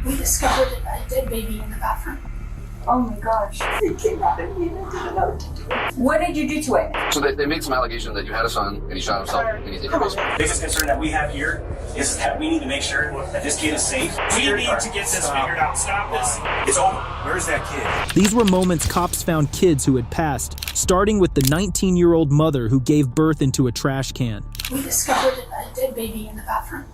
We discovered a dead baby in the bathroom. Oh my gosh. It came out of me and I didn't know what to do. What did you do to it? So they made some allegation that you had a son and he shot himself and he's in your basement. The biggest concern that we have here is that we need to make sure that this kid is safe. We need to get this figured out. Stop this. It's over. Where's that kid? These were moments cops found kids who had passed, starting with the 19-year-old mother who gave birth into a trash can. We discovered a dead baby in the bathroom.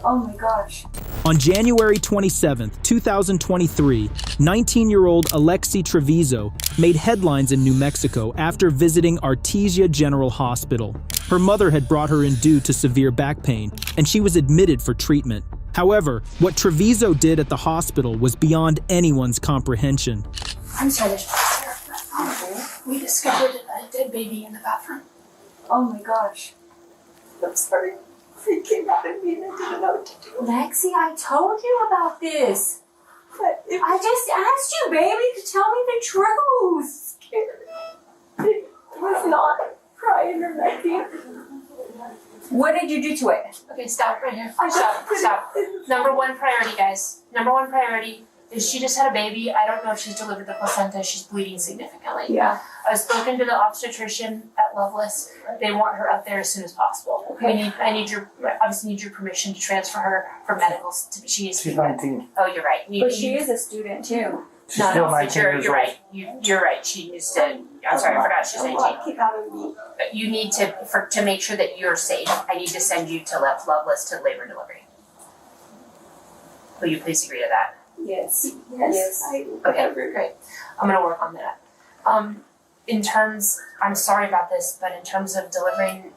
Oh my gosh. On January 27, 2023, 19-year-old Alexi Trevizo made headlines in New Mexico after visiting Artesia General Hospital. Her mother had brought her in due to severe back pain, and she was admitted for treatment. However, what Trevizo did at the hospital was beyond anyone's comprehension. I'm sorry, Sarah. We discovered a dead baby in the bathroom. Oh my gosh. I'm sorry. It came out of me and I didn't know what to do. Lexi, I told you about this. But it I just asked you, baby, to tell me the truth. it was not crying or nothing. What did you do to it? Okay, stop right here. I Stop, just- stop. Number one priority, guys. Number one priority is she just had a baby. I don't know if she's delivered the placenta. She's bleeding significantly. Yeah. I've spoken to the obstetrician at Loveless. They want her up there as soon as possible. Okay. Obviously need your permission to transfer her for medicals. She needs to She's be 19. Oh, you're right. But she is a student too. She's No, still no, 19 you're years old. right. You're right. She needs to. I'm sorry, I forgot she's A 19. lot came out of me. But you need to make sure that you're safe. I need to send you to Loveless to labor and delivery. Will you please agree to that? Yes. Yes. Okay, great. I'm gonna work on that. I'm sorry about this, but in terms of delivering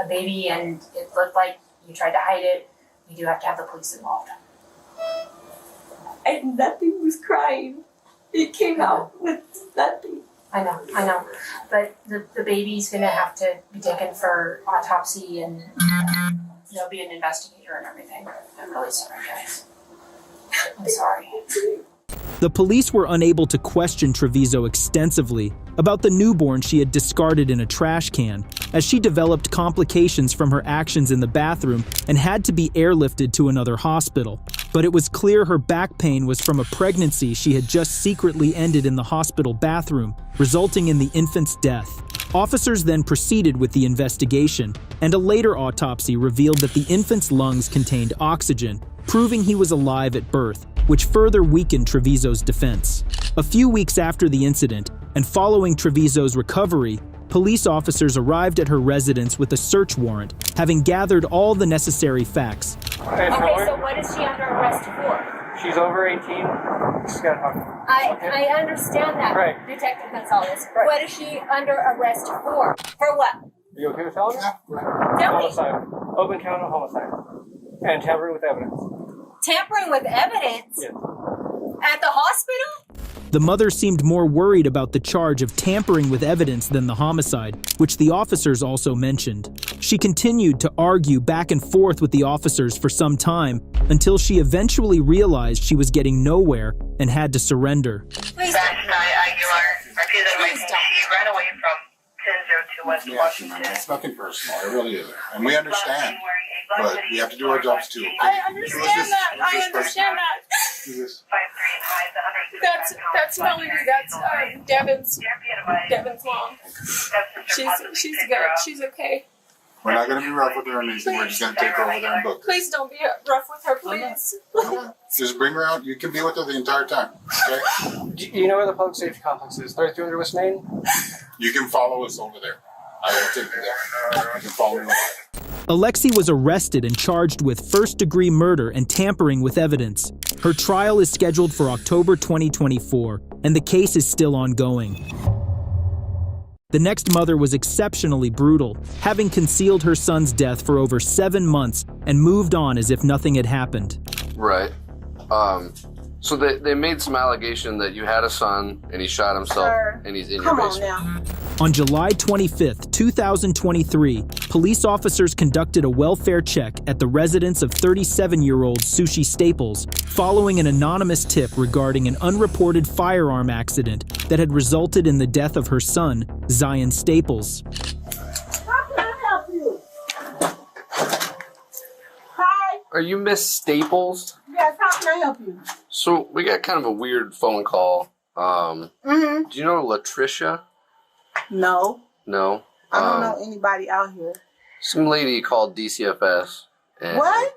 a baby and it looked like you tried to hide it, we do have to have the police involved. And nothing was crying. It came out with nothing. I know. But the baby's gonna have to be taken for autopsy and there'll be an investigator and everything. I'm really sorry, guys. I'm sorry. The police were unable to question Trevizo extensively about the newborn she had discarded in a trash can, as she developed complications from her actions in the bathroom and had to be airlifted to another hospital. But it was clear her back pain was from a pregnancy she had just secretly ended in the hospital bathroom, resulting in the infant's death. Officers then proceeded with the investigation, and a later autopsy revealed that the infant's lungs contained oxygen, proving he was alive at birth, which further weakened Trevizo's defense. A few weeks after the incident, and following Trevizo's recovery, police officers arrived at her residence with a search warrant, having gathered all the necessary facts. Okay, so what is she under arrest for? She's over 18. She's got to talk to me. I understand that, Right. Detective Gonzalez. Right. What is she under arrest for? For what? Are you okay with telling me? Tell me. Homicide. Open count of homicide. And tampering with evidence. Tampering with evidence? Yes. At the hospital? The mother seemed more worried about the charge of tampering with evidence than the homicide, which the officers also mentioned. She continued to argue back and forth with the officers for some time until she eventually realized she was getting nowhere and had to surrender. Please She ran away from 1002 West Washington. It's nothing personal. It really isn't. And we understand. But we have to do our jobs too. Okay? I understand that. Who's this? 53 That's Melanie. That's Devin's mom. She's good. She's okay. We're not going to be rough with her or anything. We're just going to take her over there and book her. Please don't be rough with her, please. Just bring her out. You can be with her the entire time. Okay? Do you know where the public safety complex is? 3300 West Main? You can follow us over there. I will take you there. You can follow me over. Alexi was arrested and charged with first-degree murder and tampering with evidence. Her trial is scheduled for October 2024, and the case is still ongoing. The next mother was exceptionally brutal, having concealed her son's death for over 7 months and moved on as if nothing had happened. Right. So they made some allegation that you had a son and he shot himself and he's in your basement. On July 25th, 2023, police officers conducted a welfare check at the residence of 37-year-old Sushi Staples following an anonymous tip regarding an unreported firearm accident that had resulted in the death of her son, Zion Staples. How can I help you? Hi. Are you Miss Staples? Yes, how can I help you? So we got kind of a weird phone call. Do you know Latricia? No. No. I don't know anybody out here. Some lady called DCFS. And, What?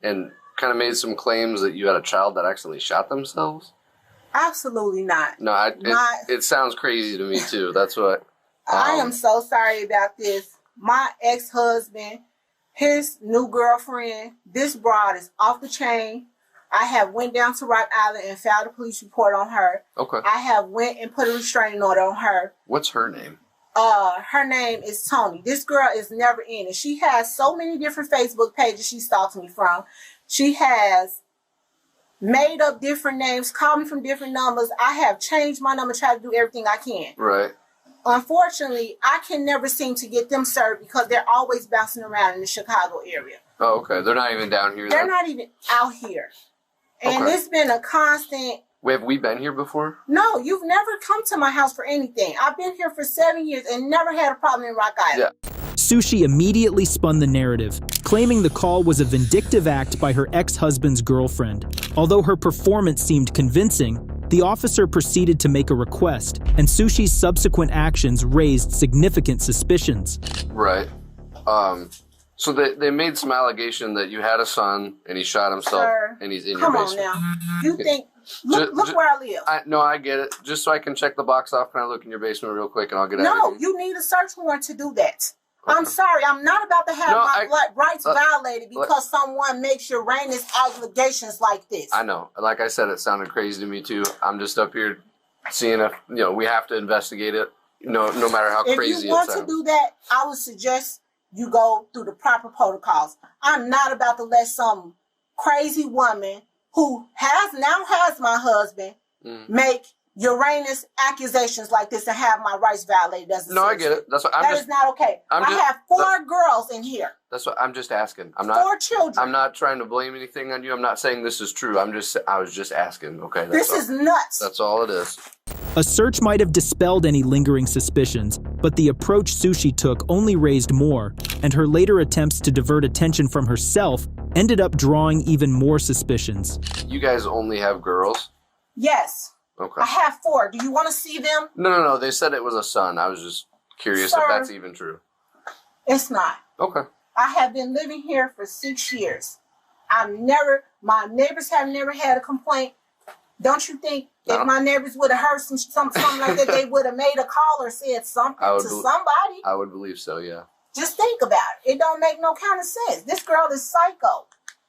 And kind of made some claims that you had a child that accidentally shot themselves. Absolutely not. No, it sounds crazy to me too. That's what. I am so sorry about this. My ex-husband, his new girlfriend, this broad is off the chain. I have went down to Rock Island and filed a police report on her. Okay. I have went and put a restraining order on her. What's her name? Her name is Tony. This girl is never in it. She has so many different Facebook pages she stalks me from. She has made up different names, called me from different numbers. I have changed my number, tried to do everything I can. Right. Unfortunately, I can never seem to get them served because they're always bouncing around in the Chicago area. Oh, okay. They're not even down here. They're not even out here. And it's been a constant... Have we been here before? No, you've never come to my house for anything. I've been here for 7 years and never had a problem in Rock Island. Yeah. Sushi immediately spun the narrative, claiming the call was a vindictive act by her ex-husband's girlfriend. Although her performance seemed convincing, the officer proceeded to make a request, and Sushi's subsequent actions raised significant suspicions. Right. So they made some allegation that you had a son and he shot himself. Sir, and he's in your basement. Come on now. You think... Look where I live. No, I get it. Just so I can check the box off, can I look in your basement real quick and I'll get out No, of here? you need a search warrant to do that. Okay. I'm sorry. I'm not about to have my rights violated because someone makes Uranus allegations like this. I know. Like I said, it sounded crazy to me too. I'm just up here seeing if, we have to investigate it, no matter how crazy it sounds. If you want to do that, I would suggest you go through the proper protocols. I'm not about to let some crazy woman who has my husband make Uranus accusations like this and have my rights violated as a I get it. That's what That is not okay. I have 4 girls in here. That's what I'm just asking. I'm not 4 children. I'm not trying to blame anything on you. I'm not saying this is true. I was just asking. Okay. This is nuts. That's all it is. A search might have dispelled any lingering suspicions, but the approach Sushi took only raised more, and her later attempts to divert attention from herself ended up drawing even more suspicions. You guys only have girls? Yes. Okay. I have 4. Do you want to see them? No. They said it was a son. I was just curious if that's even true. It's not. Okay. I have been living here for 6 years. My neighbors have never had a complaint. Don't you think if my neighbors would have heard something like that, they would have made a call or said something to somebody? I would believe so, yeah. Just think about it. It don't make no kind of sense. This girl is psycho.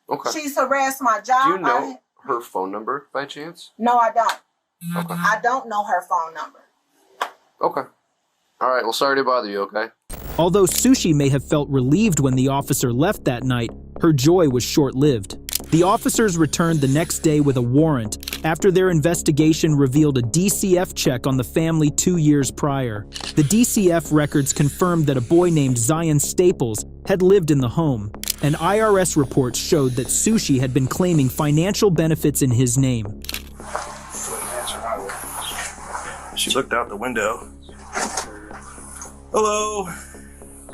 Okay. She's harassed my job. Do you know her phone number by chance? No, I don't. Okay. I don't know her phone number. Okay. All right. Well, sorry to bother you, okay? Although Sushi may have felt relieved when the officer left that night, her joy was short-lived. The officers returned the next day with a warrant after their investigation revealed a DCF check on the family 2 years prior. The DCF records confirmed that a boy named Zion Staples had lived in the home, and IRS reports showed that Sushi had been claiming financial benefits in his name. She looked out the window. Hello?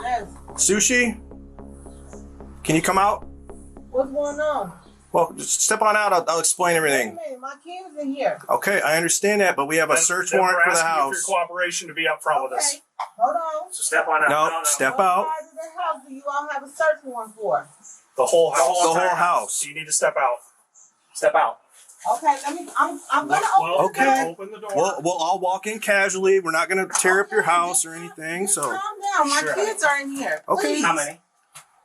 Yes. Sushi? Can you come out? What's going on? Well, just step on out. I'll explain everything. Wait a minute, my kids in here. Okay, I understand that, but we have a search warrant for the house. We're asking for your cooperation to be up front with us. Hold on. So step on out. No, step What out. part of the house do you all have a search warrant for? The whole house. The whole house. So you need to step out. Step out. Okay, I'm gonna open the door. Open the door. We'll all walk in casually. We're not going to tear up your house or anything, so. Calm down. My kids are in here. Okay. Please. How many?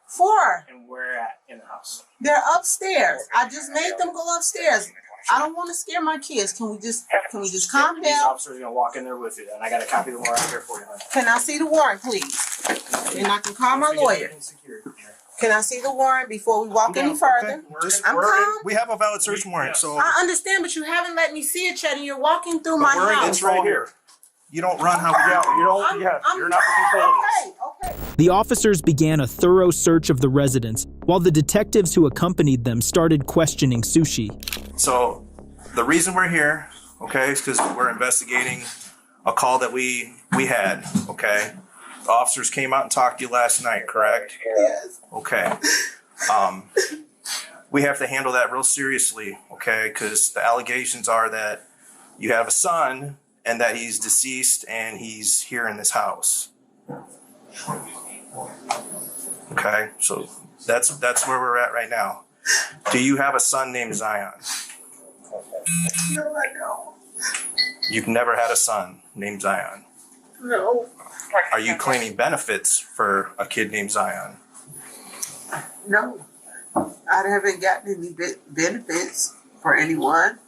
4. And where at in the house? They're upstairs. I just made them go upstairs. I don't want to scare my kids. Can we just calm These down? officers are going to walk in there with you, and I got a copy of the warrant here for you. Can I see the warrant, please? And I can call my lawyer. Can I see the warrant before we walk any further? I'm calm. We have a valid search warrant, so. I understand, but you haven't let me see it yet, and you're walking through my house. It's right here. You don't run how we go. You're not in control of this. Okay. The officers began a thorough search of the residence, while the detectives who accompanied them started questioning Sushi. So, the reason we're here, okay, is because we're investigating a call that we had, okay? The officers came out and talked to you last night, correct? Yes. Okay. we have to handle that real seriously, okay? Because the allegations are that you have a son and that he's deceased and he's here in this house. Okay, so that's where we're at right now. Do you have a son named Zion? No, I don't. You've never had a son named Zion? No. Are you claiming benefits for a kid named Zion? No. I haven't gotten any benefits for anyone.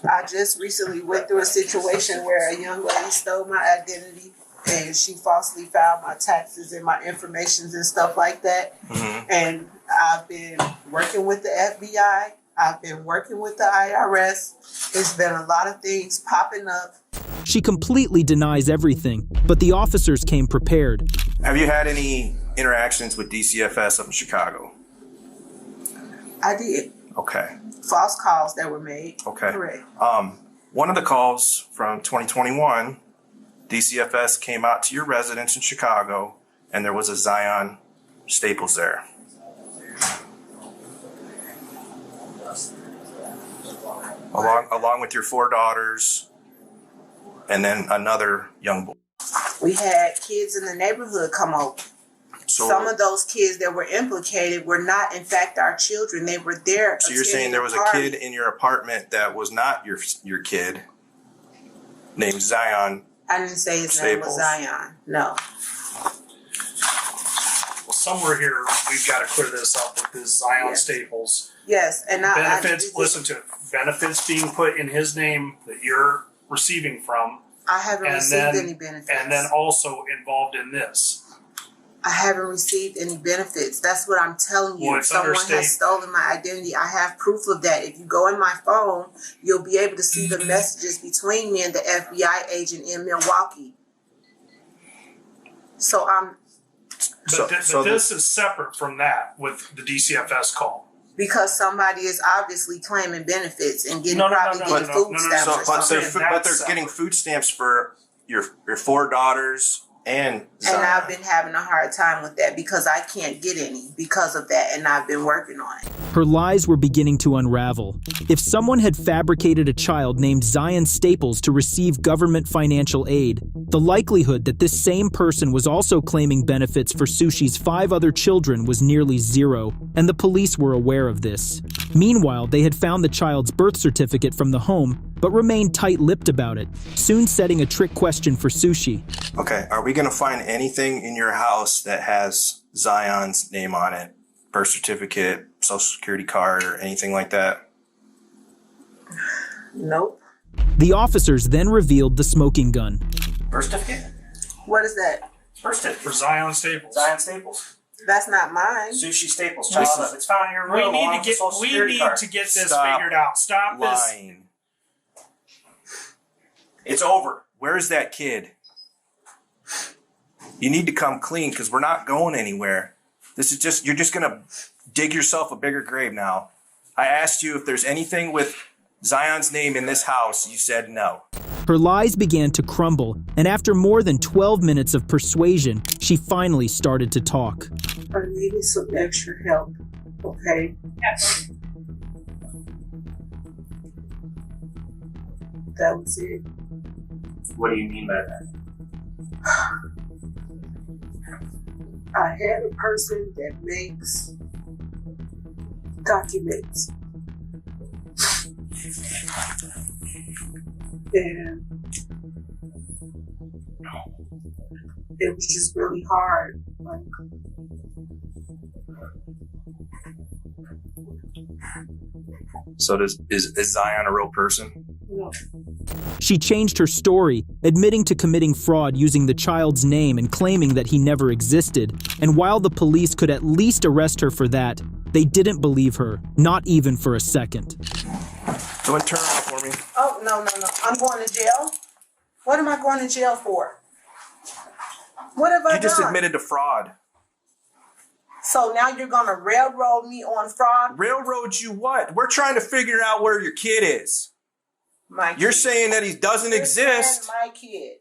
I just recently went through a situation where a young lady stole my identity and she falsely filed my taxes and my information and stuff like that. Mm-hmm. And I've been working with the FBI. I've been working with the IRS. There's been a lot of things popping up. She completely denies everything, but the officers came prepared. Have you had any interactions with DCFS up in Chicago? I did. Okay. False calls that were made. Okay. Correct. One of the calls from 2021, DCFS came out to your residence in Chicago, and there was a Zion Staples there. Along with your 4 daughters, and then another young boy. We had kids in the neighborhood come over. So, some of those kids that were implicated were not, in fact, our children. They were there. So you're saying there was a kid in your apartment that was not your kid, named Zion? I didn't say his name was Zion. No. Well, somewhere here we've got to clear this up with this Zion Staples. Yes, and benefits. Listen to it. Benefits being put in his name that you're receiving from. I haven't received any benefits. And then also involved in this. I haven't received any benefits. That's what I'm telling you. Well, someone has stolen my identity. I have proof of that. If you go in my phone, you'll be able to see the messages between me and the FBI agent in Milwaukee. So this is separate from that with the DCFS call. Because somebody is obviously claiming benefits and getting food stamps. But they're getting food stamps for your 4 daughters and Zion. And I've been having a hard time with that because I can't get any because of that, and I've been working on it. Her lies were beginning to unravel. If someone had fabricated a child named Zion Staples to receive government financial aid, the likelihood that this same person was also claiming benefits for Sushi's 5 other children was nearly zero, and the police were aware of this. Meanwhile, they had found the child's birth certificate from the home, but remained tight-lipped about it, soon setting a trick question for Sushi. Okay, are we going to find anything in your house that has Zion's name on it? Birth certificate, social security card, or anything like that? Nope. The officers then revealed the smoking gun. Birth certificate? What is that? Birth certificate. For Zion Staples. Zion Staples. That's not mine. Sushi Staples. It's found in your room. We need to get this figured out. Stop lying. It's over. Where's that kid? You need to come clean because we're not going anywhere. You're just going to dig yourself a bigger grave now. I asked you if there's anything with Zion's name in this house. You said no. Her lies began to crumble, and after more than 12 minutes of persuasion, she finally started to talk. I needed some extra help, okay? Yes. That was it. What do you mean by that? I had a person that makes documents. And it was just really hard. So is Zion a real person? No. She changed her story, admitting to committing fraud using the child's name and claiming that he never existed. And while the police could at least arrest her for that, they didn't believe her, not even for a second. Go and turn around for me. Oh, no. I'm going to jail? What am I going to jail for? What have I done? You just admitted to fraud. So now you're going to railroad me on fraud? Railroad you what? We're trying to figure out where your kid is. My kid. You're saying that he doesn't exist. My kid.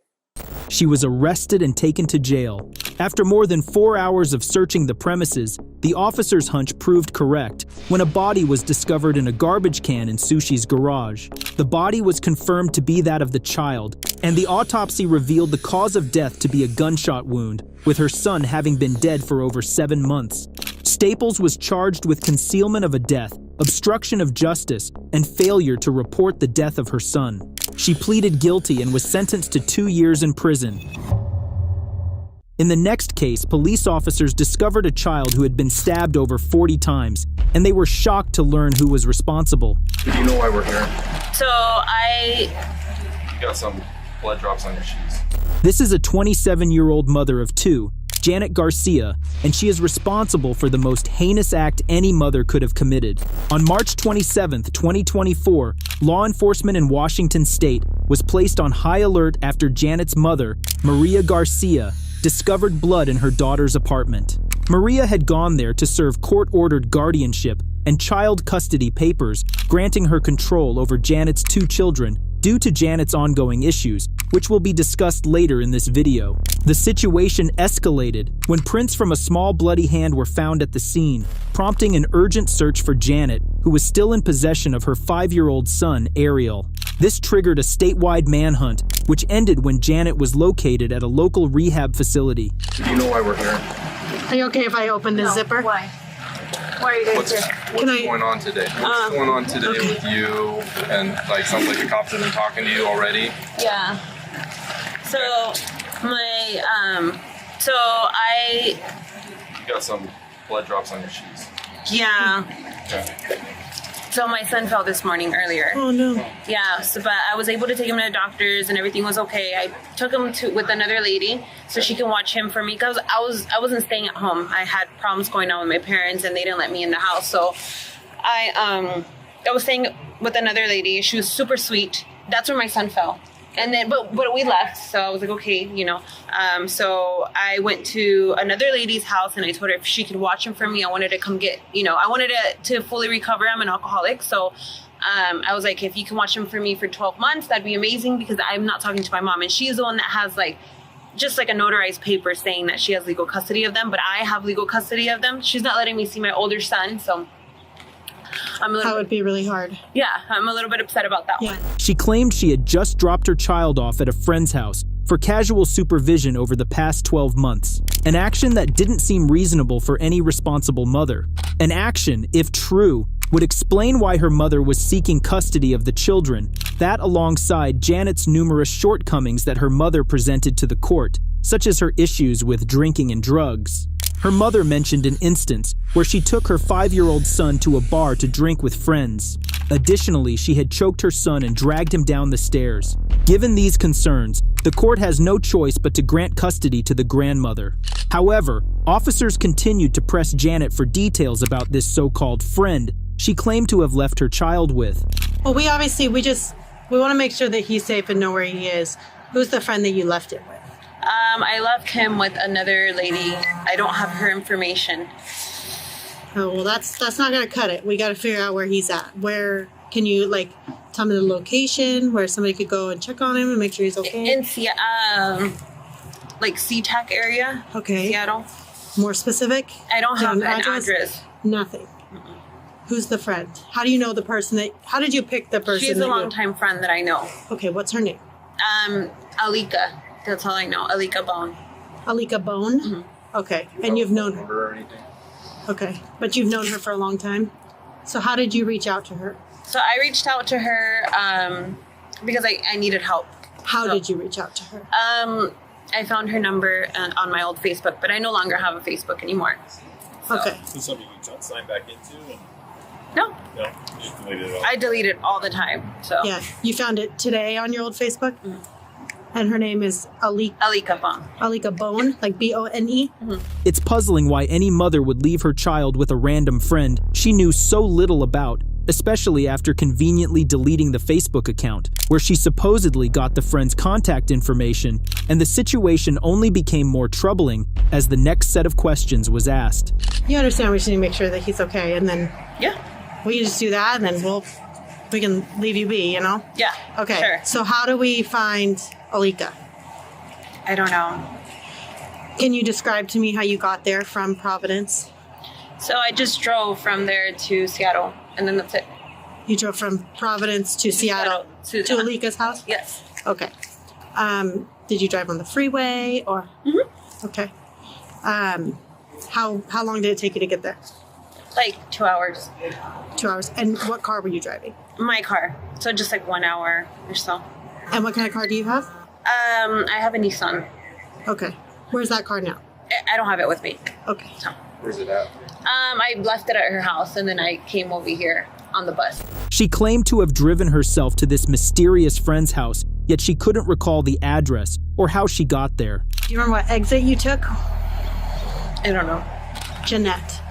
She was arrested and taken to jail. After more than 4 hours of searching the premises, the officer's hunch proved correct when a body was discovered in a garbage can in Sushi's garage. The body was confirmed to be that of the child, and the autopsy revealed the cause of death to be a gunshot wound, with her son having been dead for over 7 months. Staples was charged with concealment of a death, obstruction of justice, and failure to report the death of her son. She pleaded guilty and was sentenced to 2 years in prison. In the next case, police officers discovered a child who had been stabbed over 40 times, and they were shocked to learn who was responsible. Do you know why we're here? You got some blood drops on your shoes. This is a 27-year-old mother of 2, Janet Garcia, and she is responsible for the most heinous act any mother could have committed. On March 27, 2024, law enforcement in Washington state was placed on high alert after Janet's mother, Maria Garcia, discovered blood in her daughter's apartment. Maria had gone there to serve court-ordered guardianship and child custody papers, granting her control over Janet's 2 children due to Janet's ongoing issues, which will be discussed later in this video. The situation escalated when prints from a small bloody hand were found at the scene, prompting an urgent search for Janet, who was still in possession of her 5-year-old son, Ariel. This triggered a statewide manhunt, which ended when Janet was located at a local rehab facility. Do you know why we're here? Are you okay if I open the zipper? Why? Why are you guys here? What's going on today? What's going on today with you? And like, sounds like the cops have been talking to you already. Yeah. So You got some blood drops on your shoes. Yeah. Okay. So my son fell this morning earlier. Oh no. Yeah, but I was able to take him to the doctors and everything was okay. I took him with another lady so she can watch him for me because I wasn't staying at home. I had problems going on with my parents and they didn't let me in the house. So I was staying with another lady. She was super sweet. That's where my son fell. And then, but we left, so I was like, okay, so I went to another lady's house and I told her if she could watch him for me. I wanted to come get, I wanted to fully recover. I'm an alcoholic. So I was like, if you can watch him for me for 12 months, that'd be amazing because I'm not talking to my mom. And she's the one that has just like a notarized paper saying that she has legal custody of them, but I have legal custody of them. She's not letting me see my older son, so that would be really hard. Yeah, I'm a little bit upset about that one. She claimed she had just dropped her child off at a friend's house for casual supervision over the past 12 months, an action that didn't seem reasonable for any responsible mother. An action, if true, would explain why her mother was seeking custody of the children, that alongside Janet's numerous shortcomings that her mother presented to the court, such as her issues with drinking and drugs. Her mother mentioned an instance where she took her 5-year-old son to a bar to drink with friends. Additionally, she had choked her son and dragged him down the stairs. Given these concerns, the court has no choice but to grant custody to the grandmother. However, officers continued to press Janet for details about this so-called friend she claimed to have left her child with. Well, we want to make sure that he's safe and know where he is. Who's the friend that you left it with? I left him with another lady. I don't have her information. Oh, well, that's not going to cut it. We got to figure out where he's at. Where can you, tell me the location where somebody could go and check on him and make sure he's okay? In SeaTac area. Okay. Seattle. More specific? I don't have an address. Nothing. Mm-mm. Who's the friend? How do you know the person how did you pick the person? She's a longtime friend that I know. Okay, what's her name? Alika. That's all I know. Alika Bone. Alika Bone? Mm-hmm. Okay. And you've known her or anything? Okay. But you've known her for a long time? So how did you reach out to her? So I reached out to her because I needed help. How did you reach out to her? I found her number on my old Facebook, but I no longer have a Facebook anymore. So. Okay. Is this something you can sign back into? No. No? You just deleted it all? I delete it all the time. So. Yeah. You found it today on your old Facebook? Mm-hmm. And her name is Alika Bone. Alika Bone, like B-O-N-E? Mm-hmm. It's puzzling why any mother would leave her child with a random friend she knew so little about, especially after conveniently deleting the Facebook account, where she supposedly got the friend's contact information, and the situation only became more troubling as the next set of questions was asked. You understand we should make sure that he's okay, and then... Yeah. We can just do that, and then we can leave you be, Yeah. Okay. Sure. So how do we find Alika? I don't know. Can you describe to me how you got there from Providence? So I just drove from there to Seattle, and then that's it. You drove from Providence to Seattle to Alika's house? Yes. Okay. Did you drive on the freeway or? Mm-hmm. Okay. How long did it take you to get there? Like 2 hours. 2 hours. And what car were you driving? My car. So just like 1 hour or so. And what kind of car do you have? I have a Nissan. Okay. Where's that car now? I don't have it with me. Okay. So. Where's it at? I left it at her house, and then I came over here on the bus. She claimed to have driven herself to this mysterious friend's house, yet she couldn't recall the address or how she got there. Do you remember what exit you took? I don't know. Jeanette.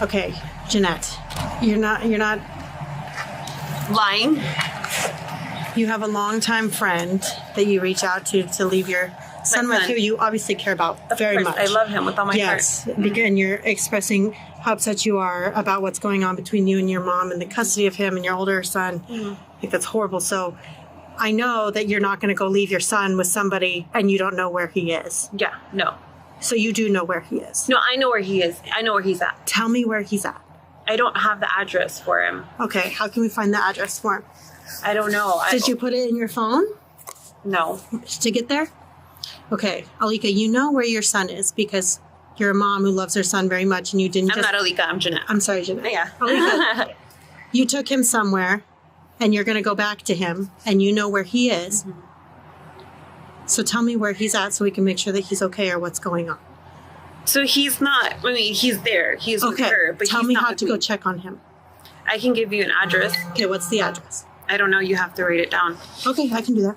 Okay, Jeanette. You're not lying. You have a longtime friend that you reach out to leave your son with, who you obviously care about very much. I love him with all my heart. Yes, and you're expressing how upset you are about what's going on between you and your mom and the custody of him and your older son. I think that's horrible. So I know that you're not going to go leave your son with somebody and you don't know where he is. Yeah, no. So you do know where he is? No, I know where he is. I know where he's at. Tell me where he's at. I don't have the address for him. Okay, how can we find the address for him? I don't know. Did you put it in your phone? No. To get there? Okay, Alika, you know where your son is because you're a mom who loves her son very much and you didn't I'm not Alika, I'm Jeanette. I'm sorry, Jeanette. Yeah. Alika, you took him somewhere and you're going to go back to him and you know where he is. So tell me where he's at so we can make sure that he's okay or what's going on. So he's not, I mean, he's there. He's with her, but tell he's me not how with to me. go check on him. I can give you an address. Okay, what's the address? I don't know. You have to write it down. Okay, I can do that.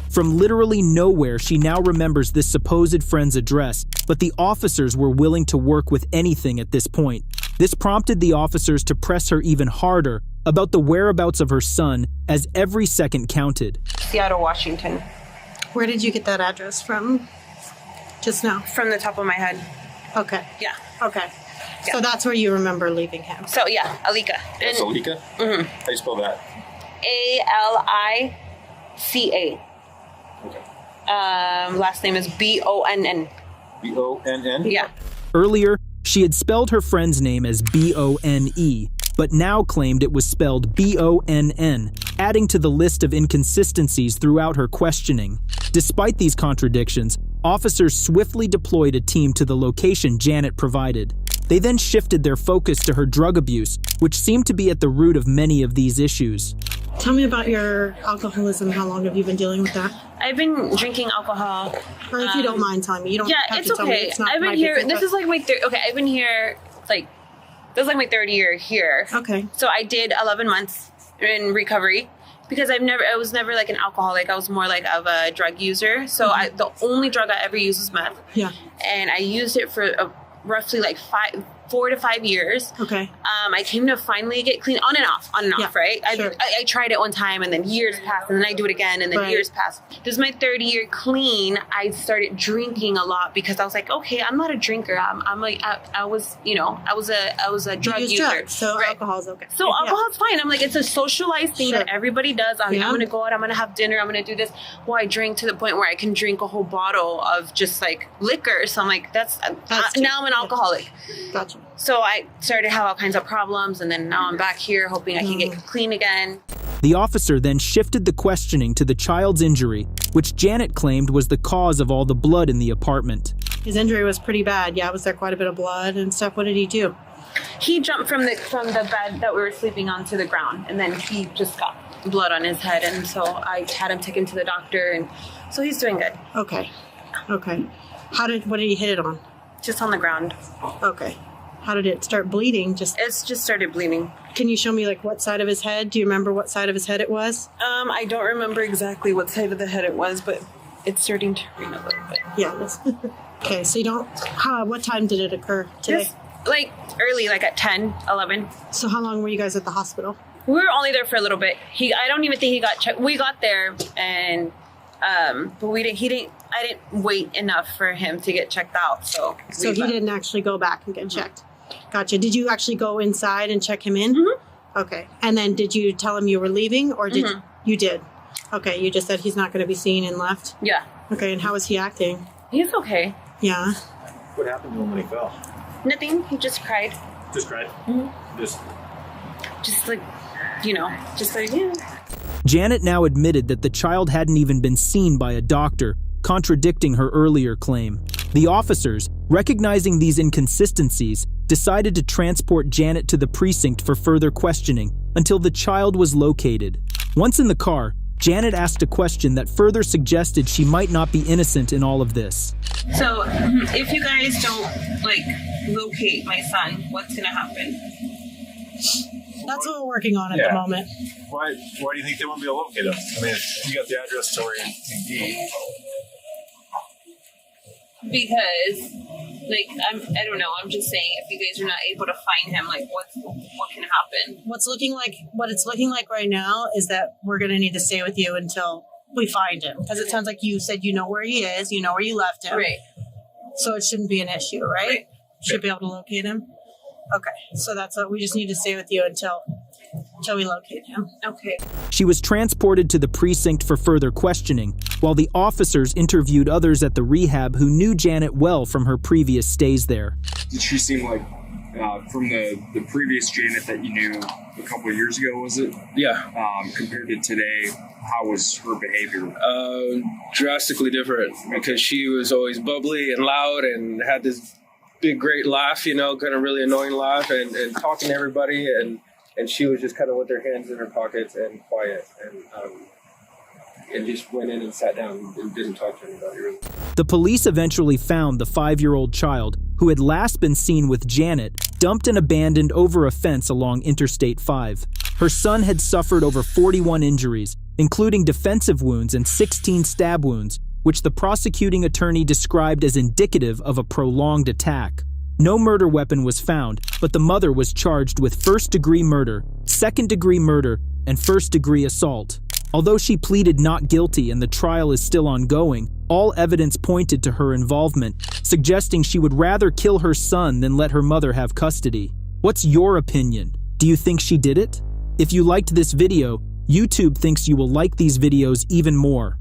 From literally nowhere, she now remembers this supposed friend's address, but the officers were willing to work with anything at this point. This prompted the officers to press her even harder about the whereabouts of her son, as every second counted. Seattle, Washington. Where did you get that address from? Just now? From the top of my head. Okay. Yeah. Okay. Yeah. So that's where you remember leaving him. So yeah, Alika. That's Alika? Mm-hmm. How do you spell that? Alica. Okay. Last name is Bonn. Bonn? Yeah. Earlier, she had spelled her friend's name as Bone, but now claimed it was spelled Bonn, adding to the list of inconsistencies throughout her questioning. Despite these contradictions, officers swiftly deployed a team to the location Janet provided. They then shifted their focus to her drug abuse, which seemed to be at the root of many of these issues. Tell me about your alcoholism. How long have you been dealing with that? I've been drinking alcohol. Or if you don't mind telling me. You don't have it's to tell me. okay. It's not I've been my here. business, This is like my third. Okay, I've been here. This is like my third year here. Okay. So I did 11 months in recovery because I was never like an alcoholic. I was more like of a drug user. So the only drug I ever used was meth. Yeah. And I used it for roughly like 4 to 5 years. Okay. I came to finally get clean on and off, right? Sure. I tried it one time and then years passed and then I do it again and then years passed. This is my third year clean. I started drinking a lot because I was like, okay, I'm not a drinker. I was a drug user. Drugs, so alcohol's okay. So alcohol's fine. I'm like, it's a socialized thing that everybody does. I'm going to go out, I'm going to have dinner, I'm going to do this. Well, I drink to the point where I can drink a whole bottle of just like liquor. So I'm like, now I'm an alcoholic. Gotcha. So I started to have all kinds of problems, and then now I'm back here hoping I can get clean again. The officer then shifted the questioning to the child's injury, which Janet claimed was the cause of all the blood in the apartment. His injury was pretty bad. Yeah, was there quite a bit of blood and stuff? What did he do? He jumped from the bed that we were sleeping on to the ground, and then he just got blood on his head, and so I had him taken to the doctor, and so he's doing good. Okay. What did he hit it on? Just on the ground. Okay. How did it start bleeding? It's just started bleeding. Can you show me like what side of his head? Do you remember what side of his head it was? I don't remember exactly what side of the head it was, but it's starting to rain a little bit. Yeah. Okay, so you don't... what time did it occur today? Just, like early, like at 10, 11. So how long were you guys at the hospital? We were only there for a little bit. I don't even think he got checked. We got there and... but I didn't wait enough for him to get checked out. So he didn't actually go back and get checked. Gotcha. Did you actually go inside and check him in? Mm-hmm. Okay. And then did you tell him you were leaving or did you did? Okay. You just said he's not going to be seen and left? Yeah. Okay, and how was he acting? He's okay. Yeah. What happened to him when he fell? Nothing. He just cried. Just cried? Mm-hmm. Just like, yeah. Janet now admitted that the child hadn't even been seen by a doctor, contradicting her earlier claim. The officers, recognizing these inconsistencies, decided to transport Janet to the precinct for further questioning until the child was located. Once in the car, Janet asked a question that further suggested she might not be innocent in all of this. So, if you guys don't, locate my son, what's gonna happen? That's what we're working on at the moment. Why do you think they won't be able to locate him? I mean, you got the address story in D. Because, I don't know. I'm just saying, if you guys are not able to find him, what can happen? What it's looking like right now is that we're going to need to stay with you until we find him. Because it sounds like you said you know where he is, you know where you left him. Right. So it shouldn't be an issue, right? Should be able to locate him. Okay, so that's what we just need to stay with you until we locate him. Okay. She was transported to the precinct for further questioning, while the officers interviewed others at the rehab who knew Janet well from her previous stays there. Did she seem like, from the previous Janet that you knew a couple of years ago, was it? Yeah. Compared to today, how was her behavior? Drastically different, because she was always bubbly and loud and had this big, great laugh, kind of really annoying laugh, and talking to everybody, and she was just kind of with her hands in her pockets and quiet, and just went in and sat down and didn't talk to anybody really. The police eventually found the 5-year-old child, who had last been seen with Janet, dumped and abandoned over a fence along Interstate 5. Her son had suffered over 41 injuries, including defensive wounds and 16 stab wounds, which the prosecuting attorney described as indicative of a prolonged attack. No murder weapon was found, but the mother was charged with first-degree murder, second-degree murder, and first-degree assault. Although she pleaded not guilty and the trial is still ongoing, all evidence pointed to her involvement, suggesting she would rather kill her son than let her mother have custody. What's your opinion? Do you think she did it? If you liked this video, YouTube thinks you will like these videos even more.